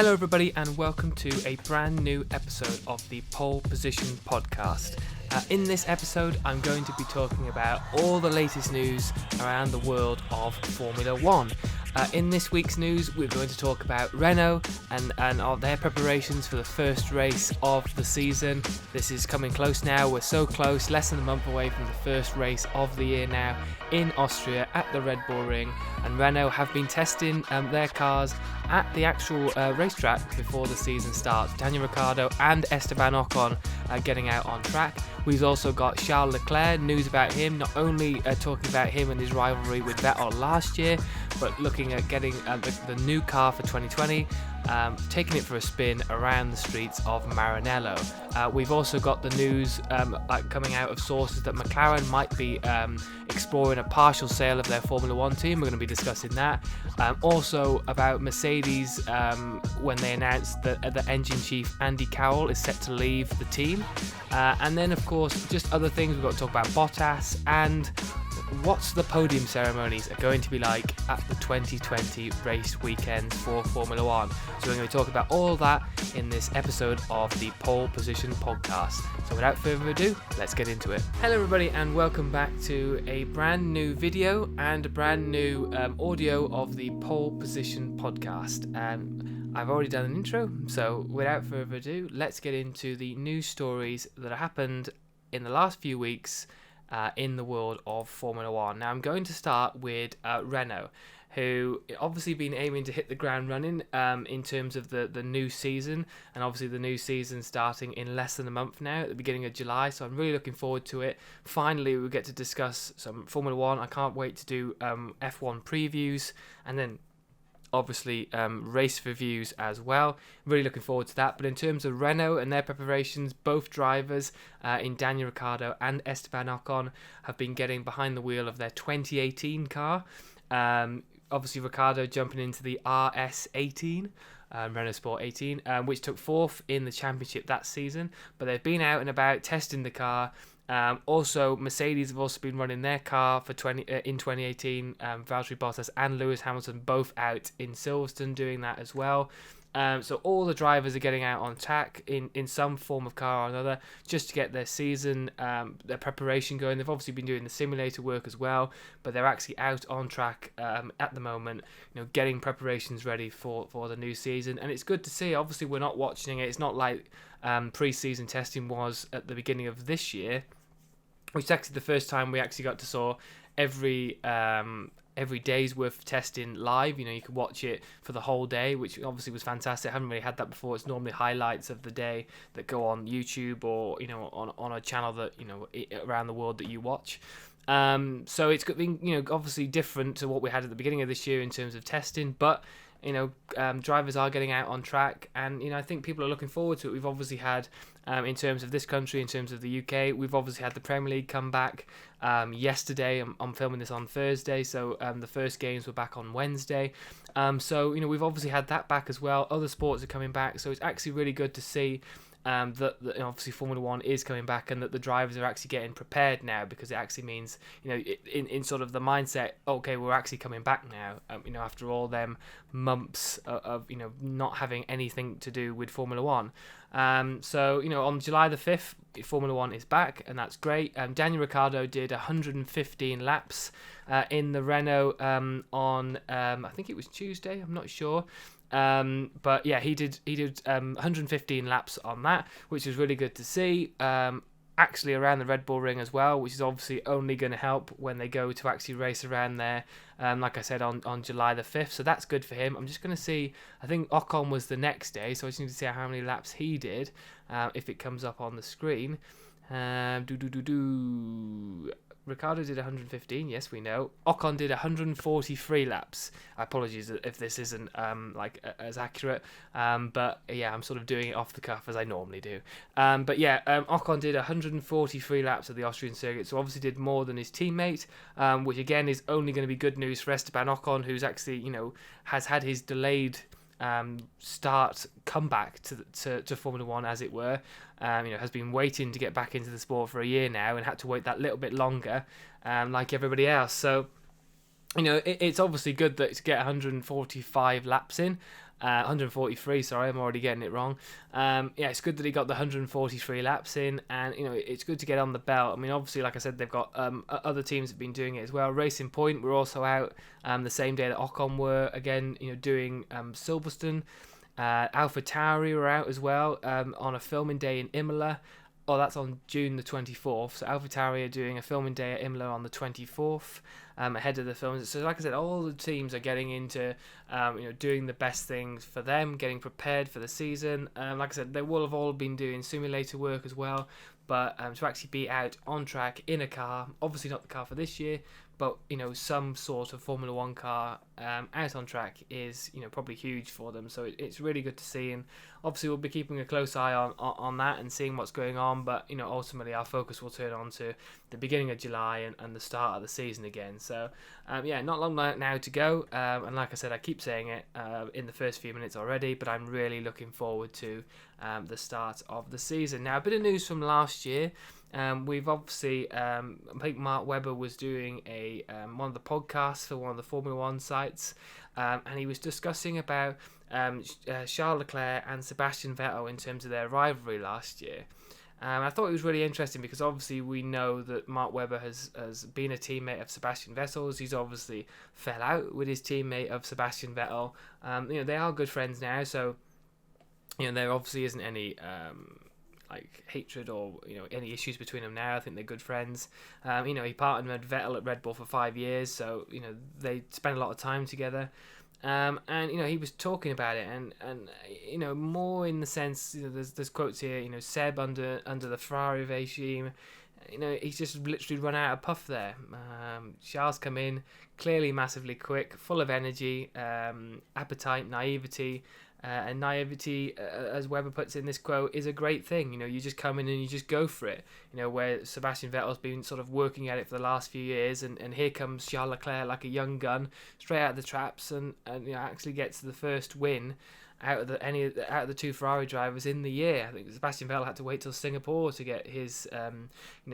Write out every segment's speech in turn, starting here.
Hello everybody and welcome to a brand new episode of the Pole Position podcast. In this episode I'm going to be talking about all the latest news around the world of Formula 1. In this week's news we're going to talk about Renault and their preparations for the first race of the season. This is coming close now, we're so close, less than a month away from the first race of the year now in Austria at the Red Bull Ring, and Renault have been testing their cars at the actual racetrack before the season starts. Daniel Ricciardo and Esteban Ocon getting out on track. We've also got Charles Leclerc, news about him, not only talking about him and his rivalry with Vettel last year, but looking at getting the new car for 2020, taking it for a spin around the streets of Maranello. We've also got the news coming out of sources that McLaren might be exploring a partial sale of their Formula 1 team. We're going to be discussing that. Also about Mercedes when they announced that the engine chief Andy Cowell is set to leave the team. And then of course just other things, we've got to talk about Bottas and what's the podium ceremonies are going to be like at the 2020 race weekends for Formula 1. So we're going to talk about all that in this episode of the Pole Position podcast. So without further ado, let's get into it. Hello everybody and welcome back to a brand new video and a brand new audio of the Pole Position podcast. I've already done an intro, so without further ado, let's get into the news stories that have happened in the last few weeks in the world of Formula 1. Now I'm going to start with Renault, who obviously been aiming to hit the ground running in terms of the new season, and obviously the new season starting in less than a month now at the beginning of July, so I'm really looking forward to it. Finally we'll get to discuss some Formula 1. I can't wait to do F1 previews and then obviously race reviews as well. Really looking forward to that. But in terms of Renault and their preparations, both drivers in Daniel Ricciardo and Esteban Ocon have been getting behind the wheel of their 2018 car. Obviously Ricciardo jumping into the RS18, Renault Sport 18, which took fourth in the championship that season, but they've been out and about testing the car. Also, Mercedes have also been running their car for in 2018. Valtteri Bottas and Lewis Hamilton both out in Silverstone doing that as well. So all the drivers are getting out on track in some form of car or another just to get their season, their preparation going. They've obviously been doing the simulator work as well, but they're actually out on track at the moment, getting preparations ready for the new season. And it's good to see. Obviously, we're not watching it. It's not like pre-season testing was at the beginning of this year, which is actually the first time we actually got to saw every day's worth of testing live. You could watch it for the whole day, which obviously was fantastic. I haven't really had that before. It's normally highlights of the day that go on YouTube or on a channel that around the world that you watch. So it's been obviously different to what we had at the beginning of this year in terms of testing, but drivers are getting out on track, and I think people are looking forward to it. We've obviously had in terms of this country, in terms of the UK, we've obviously had the Premier League come back yesterday. I'm filming this on Thursday, so the first games were back on Wednesday. So we've obviously had that back as well. Other sports are coming back, so it's actually really good to see that obviously Formula 1 is coming back, and that the drivers are actually getting prepared now, because it actually means in sort of the mindset, okay, we're actually coming back now, after all them months of not having anything to do with Formula 1. So on July the 5th Formula 1 is back, and that's great. Daniel Ricciardo did 115 laps in the Renault on I think it was Tuesday, I'm not sure. But yeah, he did 115 laps on that, which was really good to see. Actually around the Red Bull Ring as well, which is obviously only going to help when they go to actually race around there, like I said, on July the 5th. So that's good for him. I'm just going to see, I think Ocon was the next day, so I just need to see how many laps he did, if it comes up on the screen. Ricciardo did 115, yes, we know. Ocon did 143 laps. Apologies if this isn't as accurate, but yeah, I'm sort of doing it off the cuff as I normally do. But yeah, Ocon did 143 laps of the Austrian circuit, so obviously did more than his teammate, which again is only going to be good news for Esteban Ocon, who's actually has had his delayed start comeback to Formula 1, as it were. Has been waiting to get back into the sport for a year now, and had to wait that little bit longer, like everybody else. So it's obviously good that to get 145 laps in. 143, sorry, I'm already getting it wrong. It's good that he got the 143 laps in, and it's good to get on the belt. I mean, obviously, like I said, they've got other teams have been doing it as well. Racing Point were also out the same day that Ocon were, again, doing Silverstone. AlphaTauri were out as well on a filming day in Imola. Oh, that's on June the 24th. So AlphaTauri are doing a filming day at Imola on the 24th, ahead of the films. So like I said, all the teams are getting into, doing the best things for them, getting prepared for the season. Like I said, they will have all been doing simulator work as well. But to actually be out on track in a car, obviously not the car for this year, but some sort of Formula One car out on track is probably huge for them. So it's really good to see, and obviously we'll be keeping a close eye on that and seeing what's going on. But ultimately our focus will turn on to the beginning of July and the start of the season again. So not long now to go. And like I said, I keep saying it in the first few minutes already, but I'm really looking forward to the start of the season. Now, a bit of news from last year. We've obviously, I think Mark Webber was doing one of the podcasts for one of the Formula One sites, and he was discussing about Charles Leclerc and Sebastian Vettel in terms of their rivalry last year. I thought it was really interesting because obviously we know that Mark Webber has been a teammate of Sebastian Vettel's. He's obviously fell out with his teammate of Sebastian Vettel. They are good friends now, so there obviously isn't any hatred or any issues between them now. I think they're good friends. He partnered with Vettel at Red Bull for 5 years, so they spent a lot of time together. And he was talking about it, and more in the sense, there's quotes here. Seb under the Ferrari regime, he's just literally run out of puff there. Charles come in, clearly massively quick, full of energy, appetite, naivety. And naivety, as Webber puts in this quote, is a great thing. You just come in and you just go for it. Where Sebastian Vettel's been sort of working at it for the last few years, and here comes Charles Leclerc like a young gun, straight out of the traps, and actually gets the first win out of the two Ferrari drivers in the year. I think Sebastian Vettel had to wait till Singapore to get his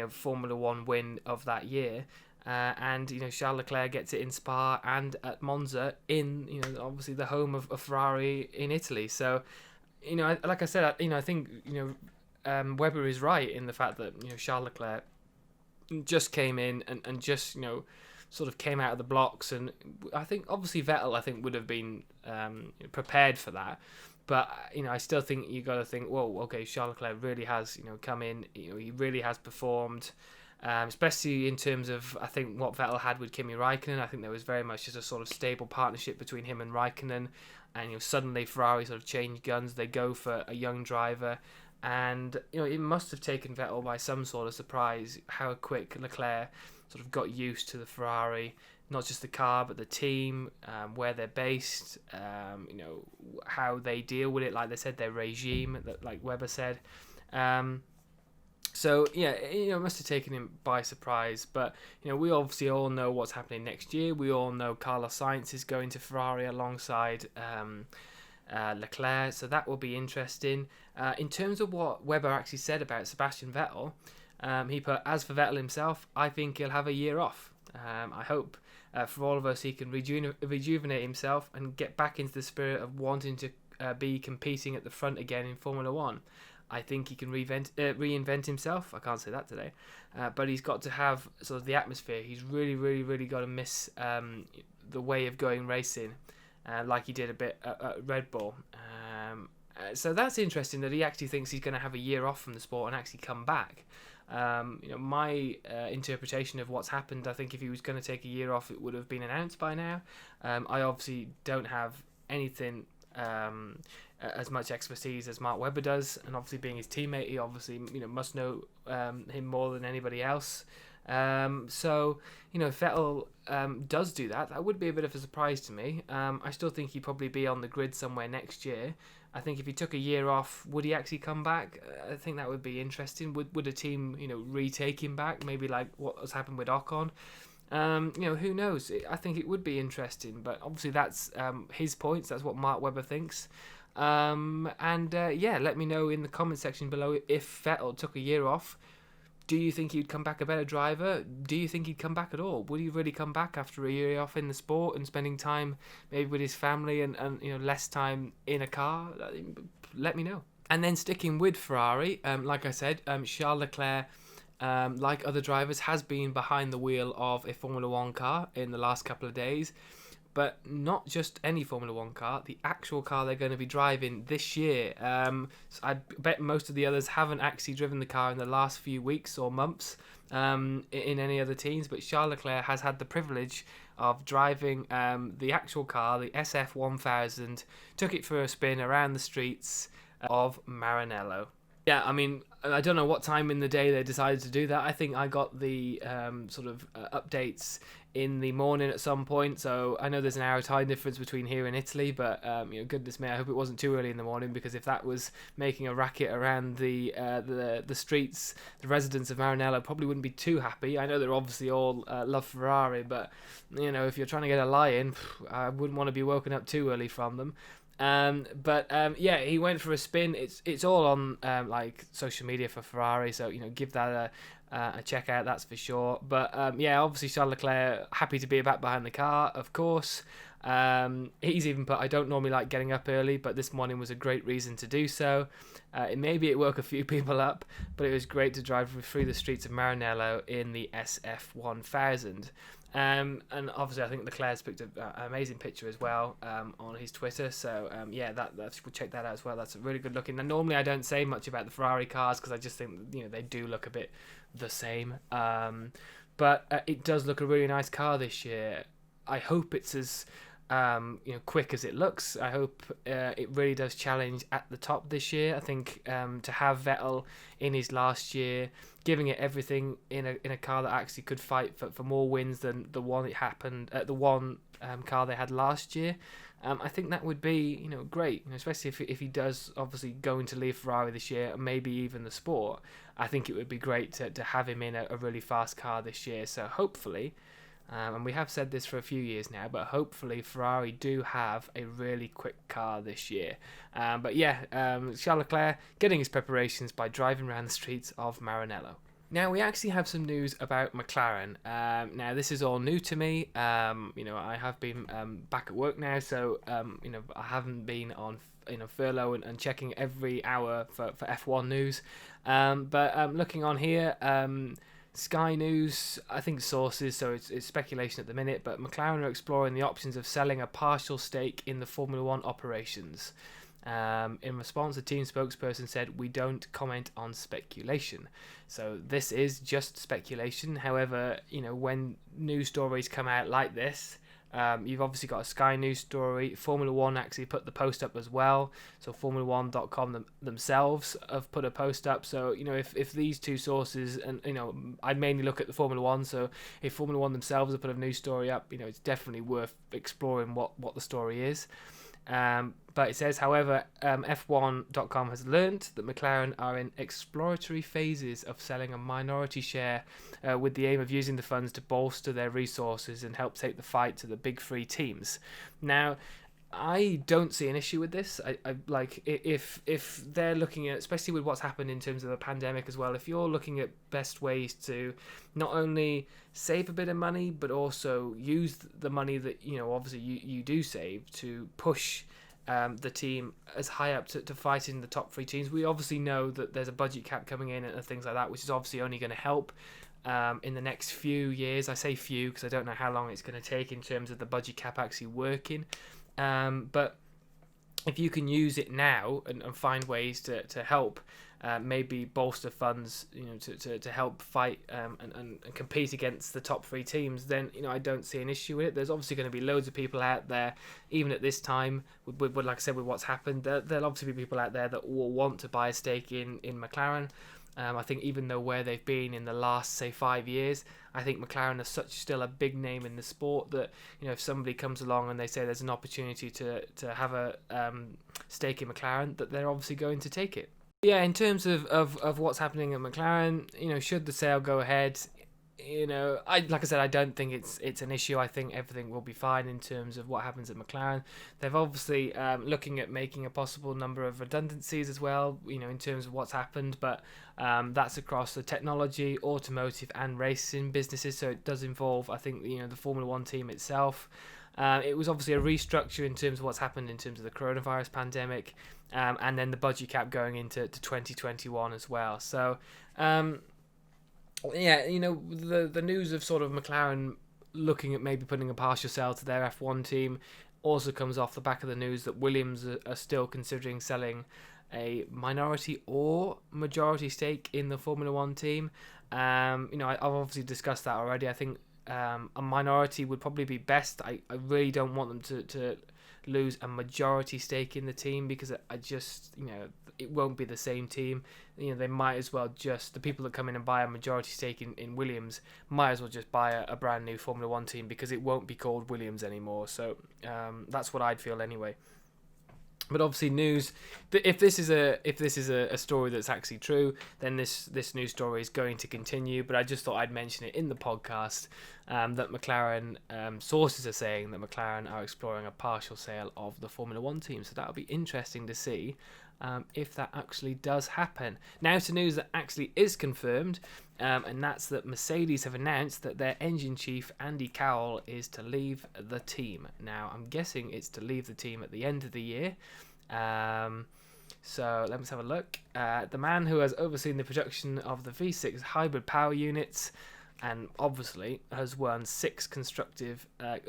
Formula One win of that year. And Charles Leclerc gets it in Spa and at Monza in obviously the home of Ferrari in Italy. So like I said, I think Webber is right in the fact that Charles Leclerc just came in and just sort of came out of the blocks, and I think obviously Vettel would have been prepared for that. But I still think you got to think, whoa, okay, Charles Leclerc really has come in. He really has performed. Especially in terms of, I think, what Vettel had with Kimi Raikkonen. I think there was very much just a sort of stable partnership between him and Raikkonen, and suddenly Ferrari sort of changed guns. They go for a young driver, and it must have taken Vettel by some sort of surprise how quick Leclerc sort of got used to the Ferrari, not just the car but the team, where they're based, how they deal with it. Like they said, their regime, like Webber said. So yeah, it must have taken him by surprise. But we obviously all know what's happening next year. We all know Carlos Sainz is going to Ferrari alongside Leclerc, so that will be interesting. In terms of what Webber actually said about Sebastian Vettel, he put, as for Vettel himself, I think he'll have a year off. I hope for all of us he can rejuvenate himself and get back into the spirit of wanting to be competing at the front again in Formula One. I think he can reinvent himself. I can't say that today. But he's got to have sort of the atmosphere. He's really, really, really got to miss the way of going racing, like he did a bit at Red Bull. So that's interesting that he actually thinks he's going to have a year off from the sport and actually come back. My interpretation of what's happened, I think if he was going to take a year off, it would have been announced by now. I obviously don't have anything as much expertise as Mark Webber does, and obviously being his teammate, he obviously must know him more than anybody else. So if Vettel does do that, that would be a bit of a surprise to me. I still think he'd probably be on the grid somewhere next year. I think if he took a year off, would he actually come back? I think that would be interesting. Would a team retake him back? Maybe like what has happened with Ocon. Who knows? I think it would be interesting, but obviously that's his points. That's what Mark Webber thinks. Let me know in the comment section below if Vettel took a year off. Do you think he'd come back a better driver? Do you think he'd come back at all? Would he really come back after a year off in the sport and spending time maybe with his family and less time in a car? Let me know. And then sticking with Ferrari, like I said, Charles Leclerc, like other drivers, has been behind the wheel of a Formula One car in the last couple of days. But not just any Formula One car, the actual car they're going to be driving this year. So I bet most of the others haven't actually driven the car in the last few weeks or months in any other teams, but Charles Leclerc has had the privilege of driving the actual car, the SF1000, took it for a spin around the streets of Maranello. Yeah, I mean, I don't know what time in the day they decided to do that. I think I got the updates in the morning at some point, so I know there's an hour time difference between here and Italy, but goodness me, I hope it wasn't too early in the morning, because if that was making a racket around the streets, the residents of Maranello probably wouldn't be too happy. I know they're obviously all love Ferrari, but if you're trying to get a lie in, I wouldn't want to be woken up too early from them. He went for a spin. It's all on like social media for Ferrari, so give that a check out, that's for sure. But obviously Charles Leclerc happy to be back behind the car, of course. He's even put, I don't normally like getting up early, but this morning was a great reason to do so. Maybe it woke a few people up, but it was great to drive through the streets of Maranello in the SF1000. And obviously I think Leclerc's picked an amazing picture as well on his Twitter, so we'll check that out as well. That's really good looking. And normally I don't say much about the Ferrari cars because I just think they do look a bit the same, but it does look a really nice car this year. I hope it's as quick as it looks. I hope it really does challenge at the top this year. I think to have Vettel in his last year, giving it everything in a car that actually could fight for more wins than the one car they had last year, I think that would be great, especially if he does obviously going to leave Ferrari this year, and maybe even the sport. I think it would be great to have him in a really fast car this year. So hopefully, and we have said this for a few years now, but hopefully Ferrari do have a really quick car this year. Charles Leclerc getting his preparations by driving around the streets of Maranello. Now, we actually have some news about McLaren. Now, this is all new to me. I have been back at work now, so I haven't been on furlough and checking every hour for F1 news. But looking on here, Sky News, I think sources, so it's speculation at the minute, but McLaren are exploring the options of selling a partial stake in the Formula One operations. In response, the team spokesperson said, "We don't comment on speculation." So this is just speculation. However, when news stories come out like this, you've obviously got a Sky News story. Formula One actually put the post up as well. So Formula1.com themselves have put a post up. So, if these two sources, and, I'd mainly look at the Formula One. So if Formula One themselves have put a news story up, it's definitely worth exploring what the story is. But it says, however, F1.com has learnt that McLaren are in exploratory phases of selling a minority share with the aim of using the funds to bolster their resources and help take the fight to the big three teams. Now, I don't see an issue with this. I like if they're looking at, especially with what's happened in terms of the pandemic as well, if you're looking at best ways to not only save a bit of money but also use the money that obviously you do save to push the team as high up to fight in the top three teams. We obviously know that there's a budget cap coming in and things like that, which is obviously only going to help in the next few years. I say few because I don't know how long it's going to take in terms of the budget cap actually working. But if you can use it now and find ways to help maybe bolster funds, to help fight and compete against the top three teams, then I don't see an issue with it. There's obviously going to be loads of people out there, even at this time, with like I said, with what's happened, there'll obviously be people out there that will want to buy a stake in McLaren. I think even though where they've been in the last, say, 5 years, I think McLaren are still a big name in the sport that, if somebody comes along and they say there's an opportunity to have a stake in McLaren, that they're obviously going to take it. Yeah, in terms of what's happening at McLaren, should the sale go ahead, like I said, I don't think it's an issue. I think everything will be fine in terms of what happens at McLaren. They've obviously looking at making a possible number of redundancies as well, in terms of what's happened, but that's across the technology, automotive and racing businesses, so it does involve, I think, the Formula One team itself. It was obviously a restructure in terms of what's happened in terms of the coronavirus pandemic, and then the budget cap going into 2021 as well. So the news of sort of McLaren looking at maybe putting a partial sale to their F1 team also comes off the back of the news that Williams are still considering selling a minority or majority stake in the Formula One team. I've obviously discussed that already. I think a minority would probably be best. I really don't want them to lose a majority stake in the team, because I just, it won't be the same team. They might as well the people that come in and buy a majority stake in Williams might as well just buy a brand new Formula One team, because it won't be called Williams anymore. So that's what I'd feel anyway. But obviously, news. If this is a story that's actually true, then this news story is going to continue. But I just thought I'd mention it in the podcast, that McLaren sources are saying that McLaren are exploring a partial sale of the Formula One team. So that'll be interesting to see if that actually does happen. Now to news that actually is confirmed, and that's that Mercedes have announced that their engine chief, Andy Cowell, is to leave the team. Now, I'm guessing it's to leave the team at the end of the year. So let's have a look. The man who has overseen the production of the V6 hybrid power units, and obviously has won six consecutive, have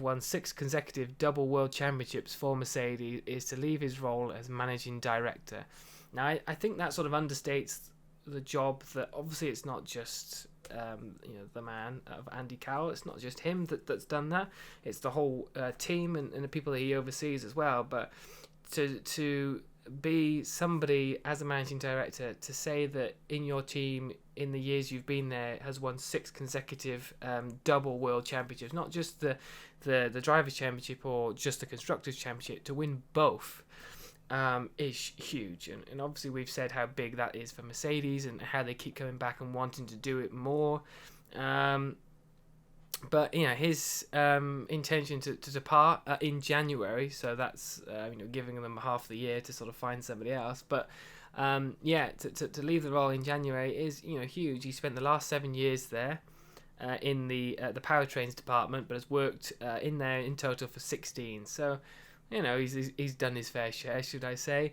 won six consecutive double world championships for Mercedes, is to leave his role as managing director. Now, I think that sort of understates the job, that obviously it's not just the man of Andy Cowell. It's not just him that's done that. It's the whole team and the people that he oversees as well. But to be somebody as a managing director, to say that in your team in the years you've been there has won six consecutive double world championships, not just the drivers' championship or just the constructors' championship, to win both is huge. And obviously we've said how big that is for Mercedes and how they keep coming back and wanting to do it more. But his intention to depart in January, so that's giving them half the year to sort of find somebody else. But to leave the role in January is huge. He spent the last 7 years there in the powertrains department, but has worked in there in total for 16. So he's done his fair share, should I say.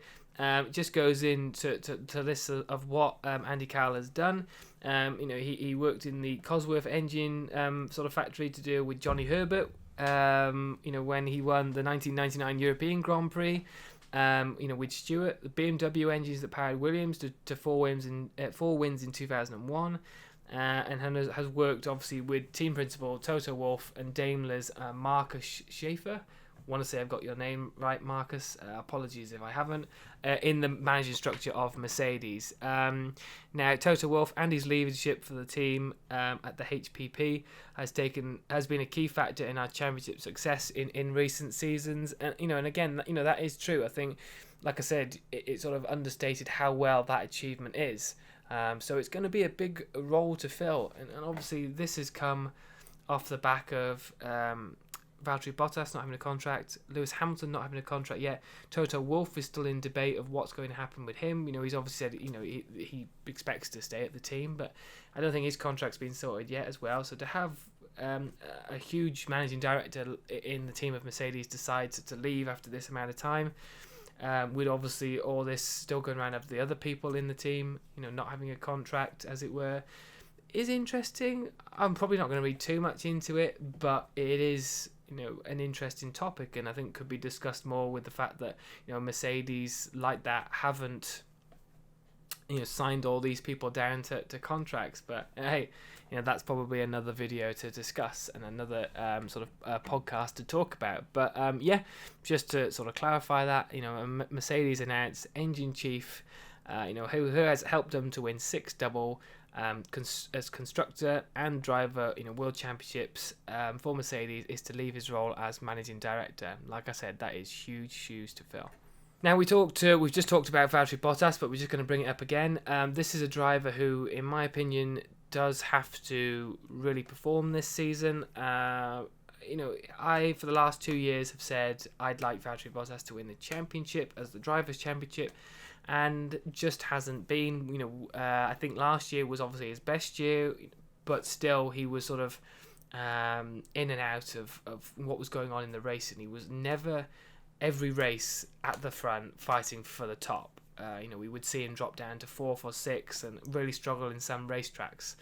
Just goes into to list of what Andy Cowell has done. He worked in the Cosworth engine sort of factory to deal with Johnny Herbert. When he won the 1999 European Grand Prix. With Stewart, the BMW engines that powered Williams to four wins in 2001. And has worked obviously with team principal Toto Wolff and Daimler's Markus Schaefer. Want to say I've got your name right, Marcus. Apologies if I haven't. In the managing structure of Mercedes. Now, Toto Wolff and his leadership for the team at the HPP has been a key factor in our championship success in recent seasons. And again, that is true. I think, like I said, it sort of understated how well that achievement is. So it's going to be a big role to fill, and obviously this has come off the back of Valtteri Bottas not having a contract, Lewis Hamilton not having a contract yet. Toto Wolff is still in debate of what's going to happen with him. He's obviously said he expects to stay at the team, but I don't think his contract's been sorted yet as well. So to have a huge managing director in the team of Mercedes decide to leave after this amount of time, with obviously all this still going around of the other people in the team, not having a contract, as it were, is interesting. I'm probably not going to read too much into it, but it is an interesting topic, and I think could be discussed more with the fact that Mercedes like that haven't signed all these people down to contracts. But hey, that's probably another video to discuss and another sort of podcast to talk about. But just to sort of clarify that, Mercedes announced engine chief, who has helped them to win 6 double as constructor and driver world championships for Mercedes, is to leave his role as managing director. Like I said, that is huge shoes to fill. Now we've just talked about Valtteri Bottas, but we're just going to bring it up again. This is a driver who, in my opinion, does have to really perform this season. I for the last 2 years have said I'd like Valtteri Bottas to win the championship as the drivers' championship, and just hasn't been. I think last year was obviously his best year, but still he was sort of in and out of what was going on in the race, and he was never every race at the front fighting for the top. We would see him drop down to 4th or 6th and really struggle in some racetracks.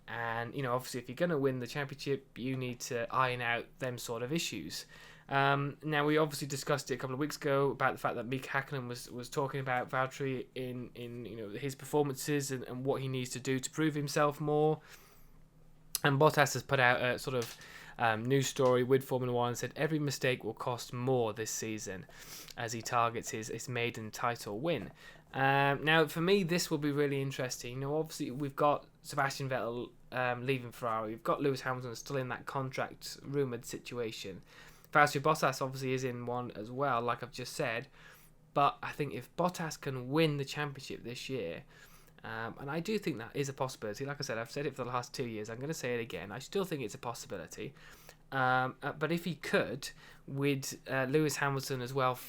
And, obviously if you're going to win the championship, you need to iron out them sort of issues. Now, we obviously discussed it a couple of weeks ago about the fact that Mika Hakkinen was talking about Valtteri in his performances and what he needs to do to prove himself more. And Bottas has put out a sort of news story with Formula One and said every mistake will cost more this season as he targets his maiden title win. Now, for me, this will be really interesting. Obviously, we've got Sebastian Vettel leaving Ferrari. We've got Lewis Hamilton still in that contract rumoured situation. Valtteri Bottas obviously is in one as well, like I've just said. But I think if Bottas can win the championship this year, and I do think that is a possibility. Like I said, I've said it for the last 2 years. I'm going to say it again. I still think it's a possibility. But if he could, with Lewis Hamilton as well,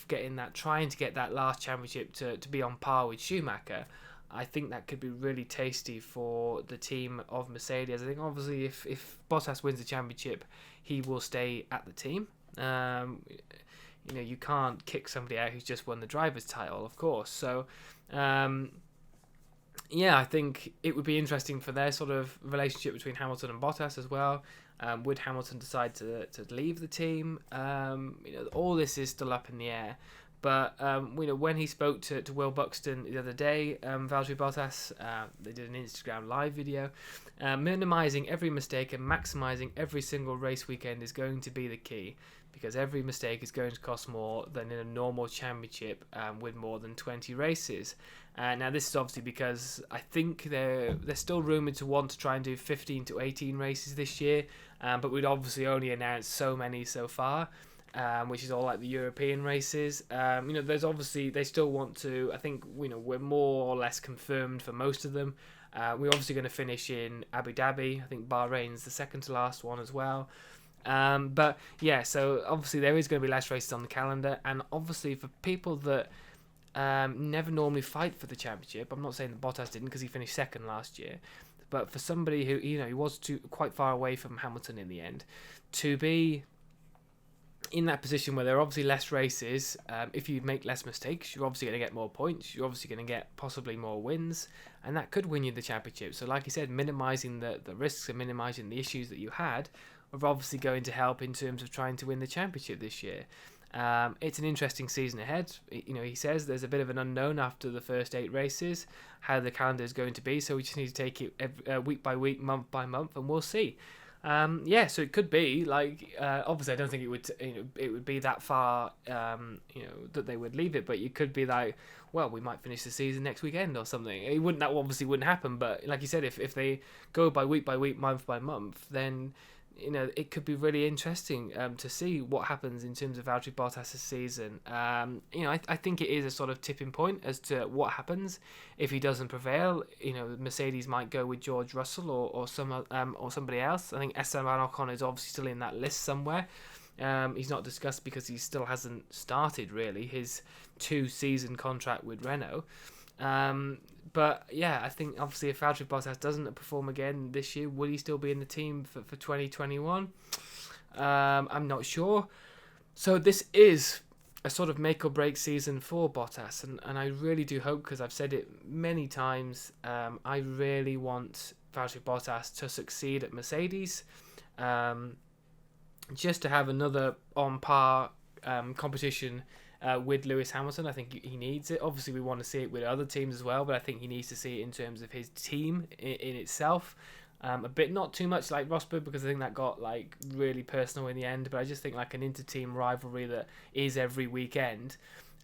trying to get that last championship to be on par with Schumacher, I think that could be really tasty for the team of Mercedes. I think obviously if Bottas wins the championship, he will stay at the team. You can't kick somebody out who's just won the driver's title, of course. So, I think it would be interesting for their sort of relationship between Hamilton and Bottas as well. Would Hamilton decide to leave the team? All this is still up in the air. But when he spoke to Will Buxton the other day, Valtteri Bottas, they did an Instagram live video. Minimising every mistake and maximising every single race weekend is going to be the key, because every mistake is going to cost more than in a normal championship with more than 20 races. Now, this is obviously because I think they're still rumoured to want to try and do 15 to 18 races this year, but we'd obviously only announced so many so far. Which is all like the European races. There's obviously, they still want to, I think, we're more or less confirmed for most of them. We're obviously going to finish in Abu Dhabi. I think Bahrain's the second to last one as well. But yeah, so obviously there is going to be less races on the calendar, and obviously for people that never normally fight for the championship, I'm not saying that Bottas didn't because he finished second last year, but for somebody who, he was quite far away from Hamilton in the end, to be in that position where there are obviously less races, if you make less mistakes, you're obviously going to get more points, you're obviously going to get possibly more wins, and that could win you the championship. So like you said, minimising the risks and minimising the issues that you had are obviously going to help in terms of trying to win the championship this year. It's an interesting season ahead. He says there's a bit of an unknown after the first 8 races, how the calendar is going to be, so we just need to take it week by week, month by month, and we'll see. So it could be like obviously I don't think it would be that far that they would leave it, but you could be like, well, we might finish the season next weekend or something. That obviously wouldn't happen, but like you said, if they go by week, month by month, then it could be really interesting to see what happens in terms of Valtteri Bottas' season. I think it is a sort of tipping point as to what happens if he doesn't prevail. Mercedes might go with George Russell or somebody else. I think Esteban Ocon is obviously still in that list somewhere. He's not discussed because he still hasn't started really his 2-season contract with Renault. But yeah, I think obviously if Valtteri Bottas doesn't perform again this year, will he still be in the team for 2021? I'm not sure. So this is a sort of make or break season for Bottas, and I really do hope, because I've said it many times, I really want Valtteri Bottas to succeed at Mercedes, just to have another on par competition with Lewis Hamilton. I think he needs it. Obviously, we want to see it with other teams as well, but I think he needs to see it in terms of his team in itself. A bit, not too much like Rosberg, because I think that got like really personal in the end, but I just think like an inter-team rivalry that is every weekend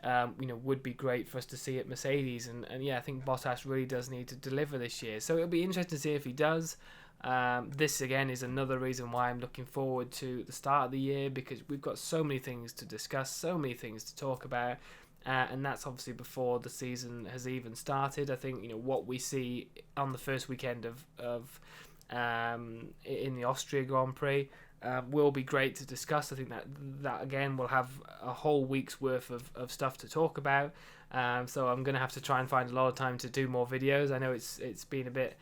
would be great for us to see at Mercedes. And yeah, I think Bottas really does need to deliver this year, so it'll be interesting to see if he does. This again is another reason why I'm looking forward to the start of the year, because we've got so many things to discuss, so many things to talk about, and that's obviously before the season has even started. I think what we see on the first weekend of in the Austria Grand Prix will be great to discuss. I think that again will have a whole week's worth of stuff to talk about. So I'm going to have to try and find a lot of time to do more videos. I know it's been a bit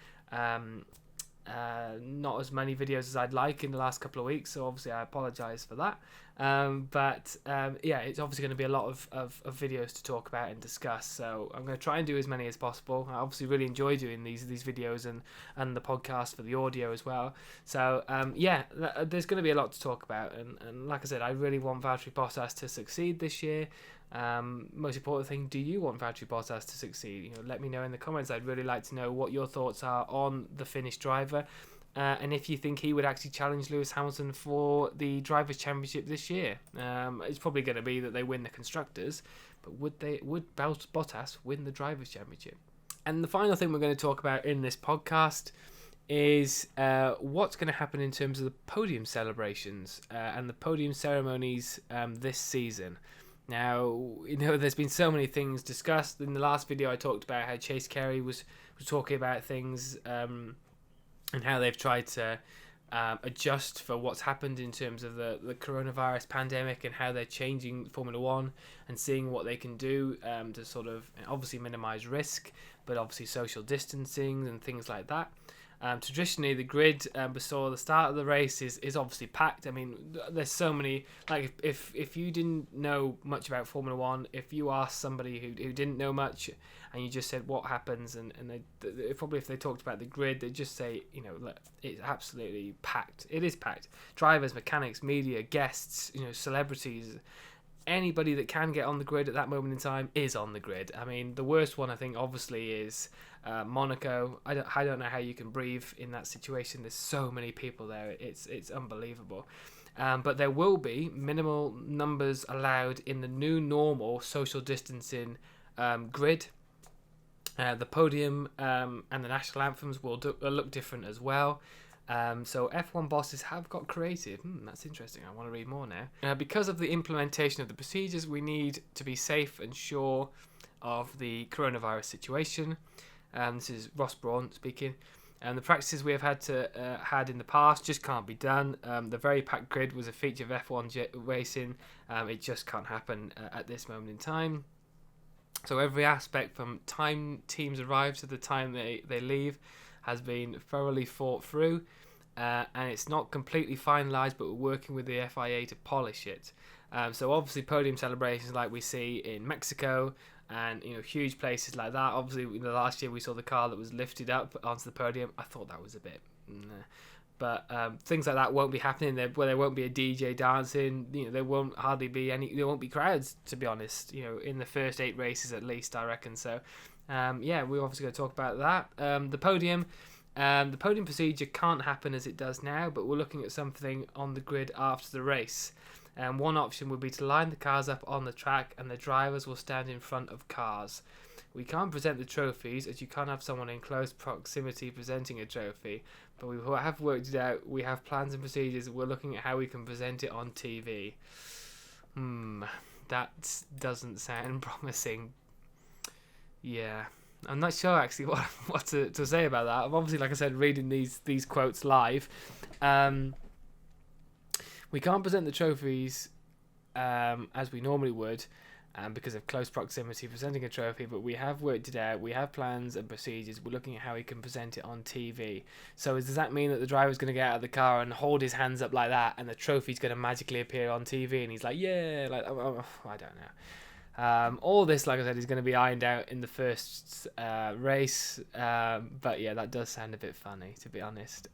not as many videos as I'd like in the last couple of weeks, so obviously I apologise for that. But it's obviously going to be a lot of videos to talk about and discuss, so I'm going to try and do as many as possible. I obviously really enjoy doing these videos and the podcast for the audio as well. So there's going to be a lot to talk about, and like I said, I really want Valtteri Bottas to succeed this year. Most important thing, do you want Valtteri Bottas to succeed? Let me know in the comments. I'd really like to know what your thoughts are on the Finnish driver, and if you think he would actually challenge Lewis Hamilton for the Drivers' Championship this year. It's probably going to be that they win the Constructors, but would Bottas win the Drivers' Championship? And the final thing we're going to talk about in this podcast is what's going to happen in terms of the podium celebrations and the podium ceremonies this season. Now, there's been so many things discussed. In the last video, I talked about how Chase Carey was talking about things and how they've tried to adjust for what's happened in terms of the coronavirus pandemic, and how they're changing Formula One and seeing what they can do to sort of obviously minimise risk, but obviously social distancing and things like that. Traditionally, the grid before the start of the race is obviously packed. I mean, there's so many. Like, if you didn't know much about Formula One, if you asked somebody who didn't know much, and you just said what happens, and they probably, if they talked about the grid, they'd just say, look, it's absolutely packed. It is packed. Drivers, mechanics, media, guests, celebrities. Anybody that can get on the grid at that moment in time is on the grid. I mean, the worst one, I think, obviously is Monaco. I don't know how you can breathe in that situation. There's so many people there. It's unbelievable. But there will be minimal numbers allowed in the new normal social distancing grid. The podium and the national anthems will look different as well. So F1 bosses have got creative. That's interesting. I want to read more now. Because of the implementation of the procedures, we need to be safe and sure of the coronavirus situation. This is Ross Brawn speaking. The practices we have had in the past just can't be done. The very packed grid was a feature of F1 racing. It just can't happen at this moment in time. So every aspect from time teams arrive to the time they leave has been thoroughly thought through, and it's not completely finalised, but we're working with the FIA to polish it. So obviously podium celebrations like we see in Mexico and huge places like that. Obviously last year we saw the car that was lifted up onto the podium. I thought that was a bit but things like that won't be happening there, where there won't be a DJ dancing. There won't hardly be there won't be crowds, to be honest, in the first 8 races at least, I reckon. So we're obviously going to talk about that. The podium procedure can't happen as it does now, but we're looking at something on the grid after the race. One option would be to line the cars up on the track, and the drivers will stand in front of cars. We can't present the trophies, as you can't have someone in close proximity presenting a trophy, but we have worked it out. We have plans and procedures. We're looking at how we can present it on TV. That doesn't sound promising. Yeah, I'm not sure actually what to say about that. I'm obviously, like I said, reading these quotes live. We can't present the trophies as we normally would, because of close proximity presenting a trophy, but we have worked it out. We have plans and procedures. We're looking at how we can present it on TV. So does that mean that the driver's going to get out of the car and hold his hands up like that, and the trophy's going to magically appear on TV, and he's like, yeah, like, I don't know. All this, like I said, is going to be ironed out in the first race, but yeah, that does sound a bit funny, to be honest.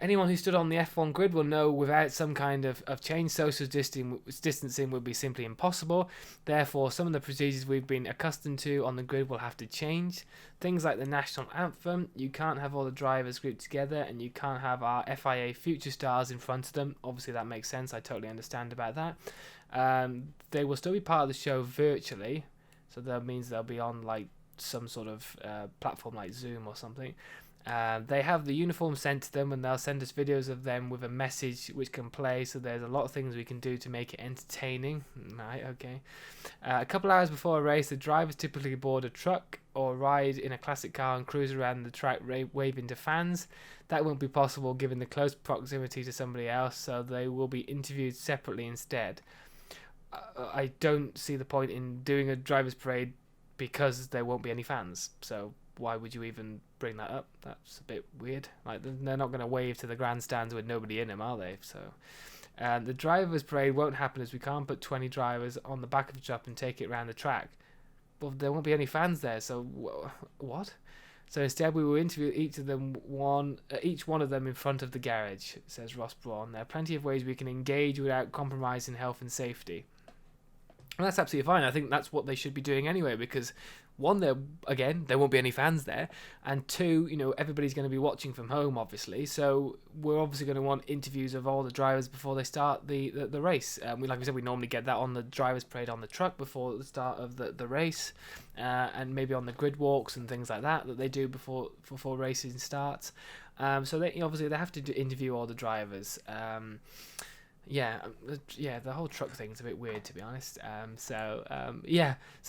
Anyone who stood on the F1 grid will know without some kind of change, social distancing would be simply impossible. Therefore, some of the procedures we've been accustomed to on the grid will have to change. Things like the national anthem, you can't have all the drivers grouped together, and you can't have our FIA future stars in front of them. Obviously, that makes sense. I totally understand about that. They will still be part of the show virtually, so that means they'll be on like some sort of platform like Zoom or something. They have the uniform sent to them, and they'll send us videos of them with a message which can play. So there's a lot of things we can do to make it entertaining. Right, okay. A couple hours before a race, the drivers typically board a truck or ride in a classic car and cruise around the track waving to fans. That won't be possible given the close proximity to somebody else, so they will be interviewed separately instead. I don't see the point in doing a driver's parade because there won't be any fans. So why would you even bring that up? That's a bit weird. Like, they're not going to wave to the grandstands with nobody in them, are they? So the drivers parade won't happen as we can't put 20 drivers on the back of a truck and take it around the track. Well, there won't be any fans there, so what? So instead, we will interview each one of them in front of the garage, says Ross Brawn. There are plenty of ways we can engage without compromising health and safety. And that's absolutely fine. I think that's what they should be doing anyway, because one, there won't be any fans there, and two, everybody's going to be watching from home, obviously. So we're obviously going to want interviews of all the drivers before they start the race. Like we said, we normally get that on the drivers' parade on the truck before the start of the race, and maybe on the grid walks and things like that they do before racing starts. So they obviously they have to interview all the drivers. The whole truck thing's a bit weird, to be honest. So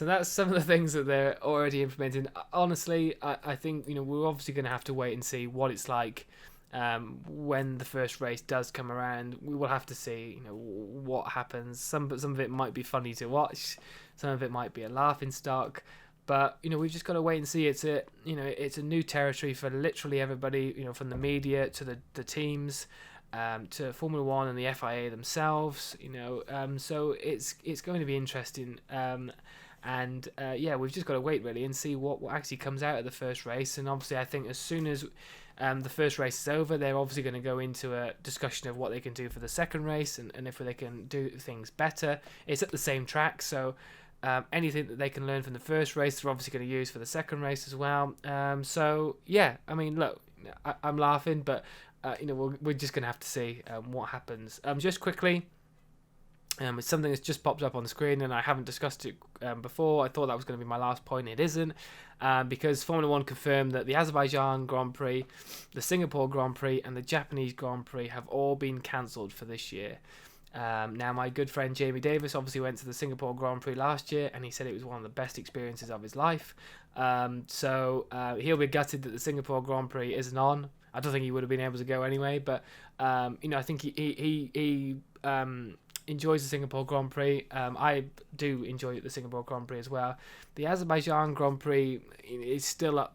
that's some of the things that they're already implementing. Honestly, I think we're obviously going to have to wait and see what it's like when the first race does come around. We will have to see what happens. Some of it might be funny to watch, some of it might be a laughing stock. But we've just got to wait and see. It's a new territory for literally everybody. From the media to the teams. To Formula One and the FIA themselves, so it's going to be interesting, we've just got to wait really and see what actually comes out of the first race. And obviously, I think as soon as the first race is over, they're obviously going to go into a discussion of what they can do for the second race and if they can do things better. It's at the same track, so anything that they can learn from the first race, they're obviously going to use for the second race as well. Look, I'm laughing, but we're just going to have to see what happens. Just quickly, it's something that's just popped up on the screen, and I haven't discussed it before. I thought that was going to be my last point. It isn't, because Formula One confirmed that the Azerbaijan Grand Prix, the Singapore Grand Prix, and the Japanese Grand Prix have all been cancelled for this year. Now, my good friend Jamie Davis obviously went to the Singapore Grand Prix last year, and he said it was one of the best experiences of his life. So he'll be gutted that the Singapore Grand Prix isn't on. I don't think he would have been able to go anyway, but I think he enjoys the Singapore Grand Prix. I do enjoy the Singapore Grand Prix as well. The Azerbaijan Grand Prix is still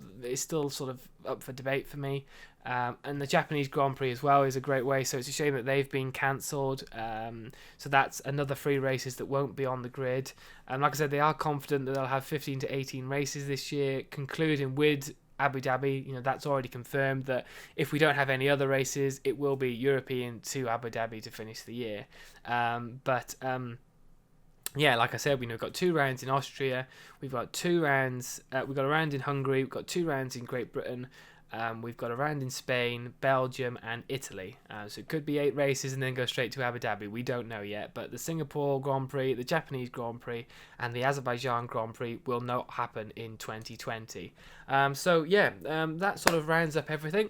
sort of up for debate for me. And the Japanese Grand Prix as well is a great way, so it's a shame that they've been cancelled. So that's another 3 races that won't be on the grid. And like I said, they are confident that they'll have 15 to 18 races this year, concluding with Abu Dhabi. That's already confirmed that if we don't have any other races, it will be European to Abu Dhabi to finish the year. Like I said, we've got 2 rounds in Austria, we've got 2 rounds, we've got a round in Hungary, we've got 2 rounds in Great Britain, we've got a round in Spain, Belgium and Italy. So it could be 8 races and then go straight to Abu Dhabi. We don't know yet, but the Singapore Grand Prix, the Japanese Grand Prix and the Azerbaijan Grand Prix will not happen in 2020. That sort of rounds up everything.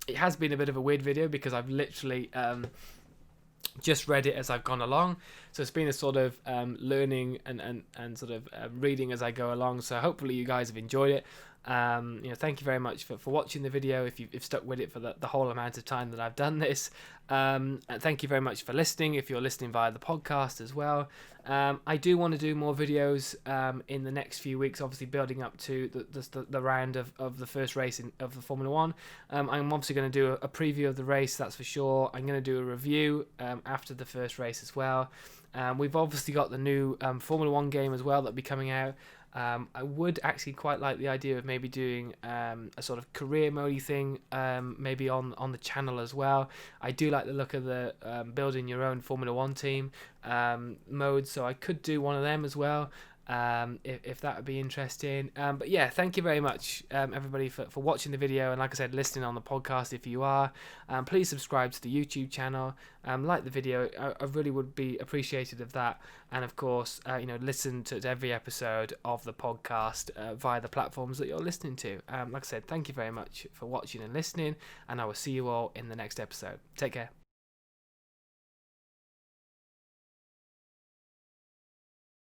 It has been a bit of a weird video because I've literally just read it as I've gone along, so it's been a sort of learning and sort of reading as I go along. So hopefully you guys have enjoyed it. Thank you very much for watching the video if you've stuck with it for the whole amount of time that I've done this. And thank you very much for listening if you're listening via the podcast as well. I do want to do more videos in the next few weeks, obviously building up to the round of the first race of the Formula One. I'm obviously going to do a preview of the race, that's for sure. I'm going to do a review after the first race as well. We've obviously got the new Formula One game as well that'll be coming out. I would actually quite like the idea of maybe doing a sort of career mode thing, maybe on the channel as well. I do like the look of the building your own Formula One team mode, so I could do one of them as well. if that would be interesting. But yeah, thank you very much, everybody, for watching the video, and like I said, listening on the podcast. If you are, please subscribe to the YouTube channel, like the video. I really would be appreciated of that, and of course, listen to every episode of the podcast via the platforms that you're listening to. Like I said, thank you very much for watching and listening, and I will see you all in the next episode. Take care.